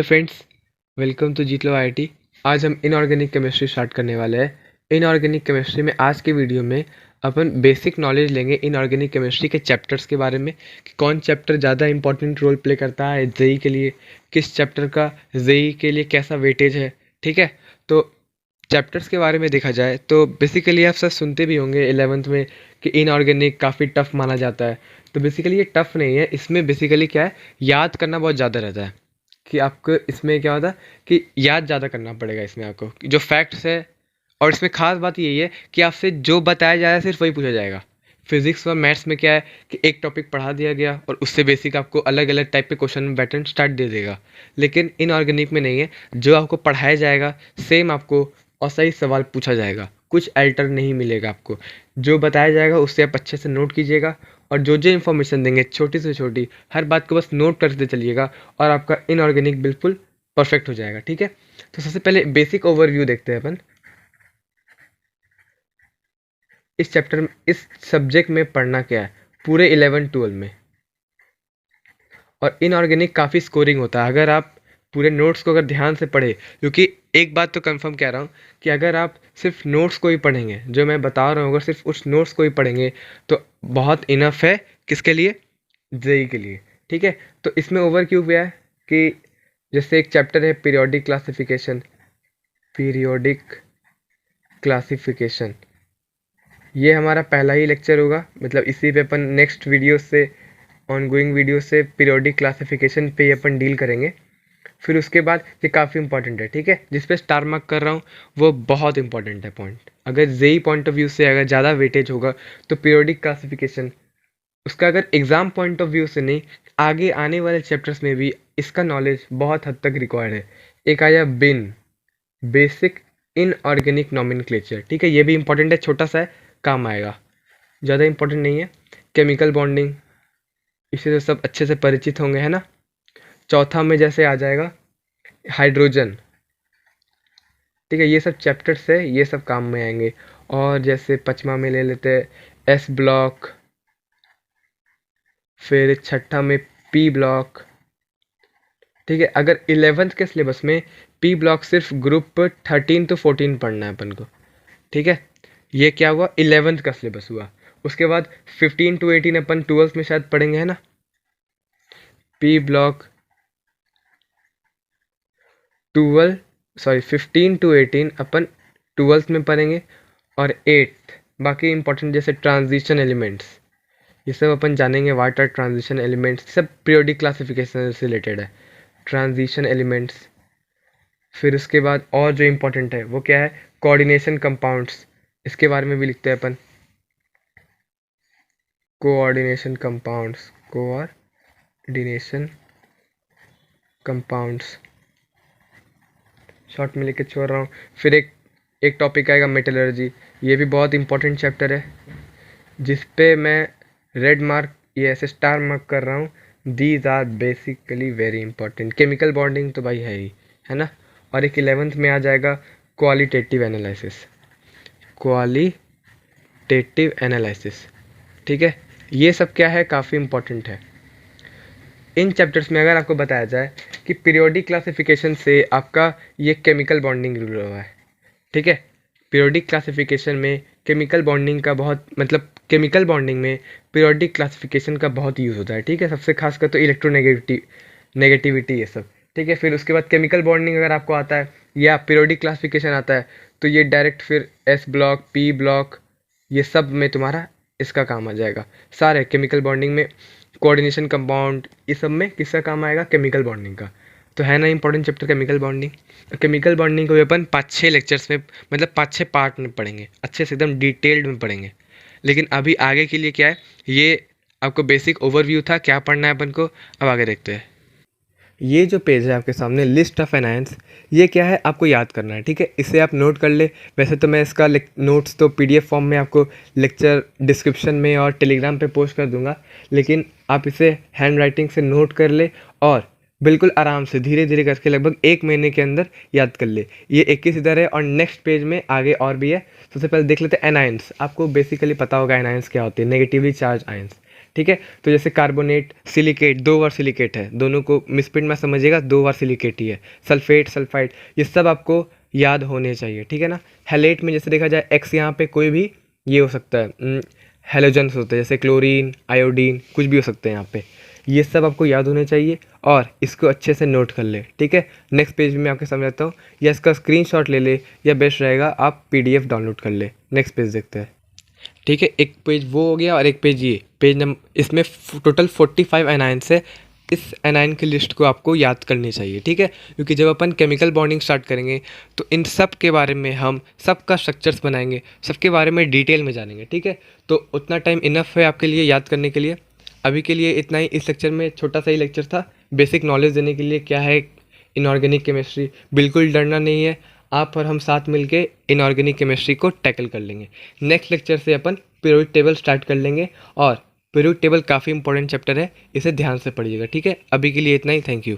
Hello friends, welcome to Jeetlo IIT. आज हम inorganic chemistry start करने वाले हैं। इनऑर्गेनिक केमिस्ट्री में आज के वीडियो में अपन बेसिक नॉलेज लेंगे इनऑर्गेनिक केमिस्ट्री के चैप्टर्स के बारे में कि कौन चैप्टर ज़्यादा इंपॉर्टेंट रोल प्ले करता है जेई के लिए, किस चैप्टर का जेई के लिए कैसा वेटेज है। ठीक है, तो चैप्टर्स के बारे में देखा जाए तो बेसिकली आप सब सुनते भी होंगे 11th में कि इनऑर्गेनिक काफ़ी टफ माना जाता है। तो बेसिकली ये टफ नहीं है, इसमें बेसिकली क्या है, याद करना बहुत ज़्यादा रहता है कि आपको इसमें क्या होता है कि याद ज़्यादा करना पड़ेगा इसमें आपको कि जो फैक्ट्स है। और इसमें खास बात यही है कि आपसे जो बताया जा रहा है सिर्फ वही पूछा जाएगा। फिजिक्स और मैथ्स में क्या है कि एक टॉपिक पढ़ा दिया गया और उससे बेसिक आपको अलग अलग टाइप के क्वेश्चन पैटर्न स्टार्ट दे देगा। लेकिन इनऑर्गेनिक में नहीं है, जो आपको पढ़ाया जाएगा सेम आपको और सही सवाल पूछा जाएगा, कुछ अल्टर नहीं मिलेगा आपको। जो बताया जाएगा उससे आप अच्छे से नोट कीजिएगा और जो जो इन्फॉर्मेशन देंगे छोटी से छोटी हर बात को बस नोट करते चलिएगा और आपका इनऑर्गेनिक बिल्कुल परफेक्ट हो जाएगा। ठीक है, तो सबसे पहले बेसिक ओवरव्यू देखते हैं अपन इस चैप्टर में, इस सब्जेक्ट में पढ़ना क्या है पूरे 11-12 में। और इनऑर्गेनिक काफ़ी स्कोरिंग होता है अगर आप पूरे नोट्स को अगर ध्यान से पढ़े, क्योंकि एक बात तो कंफर्म कह रहा हूँ कि अगर आप सिर्फ नोट्स को ही पढ़ेंगे, जो मैं बता रहा हूँ अगर सिर्फ उस नोट्स को ही पढ़ेंगे तो बहुत इनफ है किसके लिए, जेई के लिए। ठीक है, तो इसमें ओवर क्यों हुआ है कि जैसे एक चैप्टर है पीरियोडिक क्लासिफिकेशन, पीरियोडिक क्लासिफिकेशन ये हमारा पहला ही लेक्चर होगा, मतलब इसी पे अपन नेक्स्ट वीडियो से ऑनगोइंग वीडियो से पीरियोडिक क्लासिफिकेशन पे ही अपन डील करेंगे। फिर उसके बाद ये काफ़ी इंपॉर्टेंट है, ठीक है, जिस पे स्टार मार्क कर रहा हूँ वो बहुत इंपॉर्टेंट है पॉइंट। अगर जेई पॉइंट ऑफ व्यू से अगर ज़्यादा वेटेज होगा तो पीरियोडिक क्लासिफिकेशन उसका अगर एग्ज़ाम पॉइंट ऑफ व्यू से नहीं, आगे आने वाले चैप्टर्स में भी इसका नॉलेज बहुत हद तक रिक्वायर्ड है। एक आया बिन, बेसिक इनऑर्गेनिक नॉमेनक्लेचर, ठीक है, ये भी इंपॉर्टेंट है, छोटा सा है, काम आएगा, ज़्यादा इंपॉर्टेंट नहीं है। केमिकल बॉन्डिंग, इससे तो सब अच्छे से परिचित होंगे, है ना। चौथा में जैसे आ जाएगा हाइड्रोजन, ठीक है, ये सब चैप्टर्स है, ये सब काम में आएंगे। और जैसे पचमा में ले लेते हैं एस ब्लॉक, फिर छठा में पी ब्लॉक। ठीक है, अगर 11th के सिलेबस में पी ब्लॉक सिर्फ ग्रुप 13 to 14 पढ़ना है अपन को। ठीक है, ये क्या हुआ, 11th का सिलेबस हुआ। उसके बाद 15 to 18 अपन 12th में शायद पढ़ेंगे, है ना। P block 15 to 18 upon 12th में पढ़ेंगे। और 8th बाकी इंपॉर्टेंट जैसे ट्रांजिशन एलिमेंट्स, ये सब अपन जानेंगे, वाटर ट्रांजिशन एलिमेंट्स सब पीरियोडिक क्लासिफिकेशन से रिलेटेड है, ट्रांजिशन एलिमेंट्स। फिर उसके बाद और जो इम्पोर्टेंट है वो क्या है, कोऑर्डिनेशन कंपाउंड्स, इसके बारे में भी लिखते हैं अपन, coordination compounds, coordination compounds short में लेके छोड़ रहा हूँ। फिर एक टॉपिक आएगा मेटलर्जी, ये भी बहुत इंपॉर्टेंट चैप्टर है जिस पे मैं रेड मार्क ये ऐसे स्टार मार्क कर रहा हूँ। These are basically very important. Chemical bonding तो भाई है ही, है ना। और एक 11th में आ जाएगा क्वालिटेटिव एनालिसिस, क्वालिटेटिव एनालिसिस। ठीक है, ये सब क्या है, काफ़ी इंपॉर्टेंट है। इन चैप्टर्स में अगर आपको बताया जाए कि पीरियोडिक क्लासिफिकेशन से आपका ये केमिकल बॉन्डिंग रूल हुआ है, ठीक है, पीरियोडिक क्लासिफिकेशन में केमिकल बॉन्डिंग का बहुत, मतलब केमिकल बॉन्डिंग में पीरियोडिक क्लासिफिकेशन का बहुत यूज़ होता है। ठीक है, सबसे खासकर तो नेगेटिविटी ये सब। ठीक है, फिर उसके बाद केमिकल बॉन्डिंग अगर आपको आता है या पीरियोडिक क्लासिफिकेशन आता है तो ये डायरेक्ट फिर एस ब्लॉक, पी ब्लॉक, ये सब में तुम्हारा इसका काम आ जाएगा। सारे केमिकल बॉन्डिंग में, कोऑर्डिनेशन कंपाउंड, ये सब में किसका काम आएगा, केमिकल बॉन्डिंग का। तो है ना important chapter chemical bonding. Chemical bonding को भी अपन 5-6 लेक्चर्स में, मतलब 5-6 पार्ट में पढ़ेंगे, अच्छे से एकदम डिटेल्ड में पढ़ेंगे। लेकिन अभी आगे के लिए क्या है, ये आपको बेसिक ओवरव्यू था, क्या पढ़ना है अपन को, अब आगे देखते हैं। ये जो पेज है आपके सामने, लिस्ट ऑफ एनायंस, ये क्या है आपको याद करना है। ठीक है, इसे आप नोट कर ले। वैसे तो मैं इसका नोट्स तो पीडीएफ फॉर्म में आपको लेक्चर डिस्क्रिप्शन में और टेलीग्राम पे पोस्ट कर दूंगा, लेकिन आप इसे हैंड राइटिंग से नोट कर ले और बिल्कुल आराम से धीरे धीरे करके लगभग 1 महीने के अंदर याद कर ले। ये 21 इधर है और नेक्स्ट पेज में आगे और भी है। सबसे पहले देख लेते हैं एनायंस। आपको बेसिकली पता होगा एनायंस क्या होती है, नेगेटिवली चार्ज आयंस। ठीक है। तो जैसे कार्बोनेट, सिलिकेट, 2 बार सिलिकेट है, दोनों को मिसप्रिंट में समझिएगा, 2 बार सिलिकेट ही है। सल्फेट, सल्फाइड, ये सब आपको याद होने चाहिए, ठीक है ना। हैलेट में जैसे देखा जाए एक्स यहाँ पे कोई भी ये हो सकता है, हैलोजन्स होते हैं जैसे क्लोरीन, आयोडीन, कुछ भी हो सकते हैं यहाँ पे। ये सब आपको याद होने चाहिए और इसको अच्छे से नोट कर ले, ठीक है। नेक्स्ट पेज में आपको समझाता हूँ, या इसका स्क्रीनशॉट ले ले, या बेस्ट रहेगा आप पीडीएफ डाउनलोड कर ले। नेक्स्ट पेज देखते हैं, ठीक है। एक पेज वो हो गया और एक पेज ये पेज नंबर, इसमें टोटल 45 एनाइंस है। इस एनाइन की लिस्ट को आपको याद करनी चाहिए, ठीक है, क्योंकि जब अपन केमिकल बॉन्डिंग स्टार्ट करेंगे तो इन सब के बारे में हम सबका स्ट्रक्चर्स बनाएंगे, सबके बारे में डिटेल में जानेंगे, ठीक है। तो उतना टाइम इनफ है आपके लिए याद करने के लिए। अभी के लिए इतना ही। इस लेक्चर में छोटा सा ही लेक्चर था, बेसिक नॉलेज देने के लिए क्या है इनऑर्गेनिक केमिस्ट्री। बिल्कुल डरना नहीं है, आप और हम साथ मिलके इनऑर्गेनिक केमिस्ट्री को टैकल कर लेंगे। नेक्स्ट लेक्चर से अपन पीरियोडिक टेबल स्टार्ट कर लेंगे और पीरियोडिक टेबल काफ़ी इंपॉर्टेंट चैप्टर है, इसे ध्यान से पढ़िएगा, ठीक है। अभी के लिए इतना ही, थैंक यू।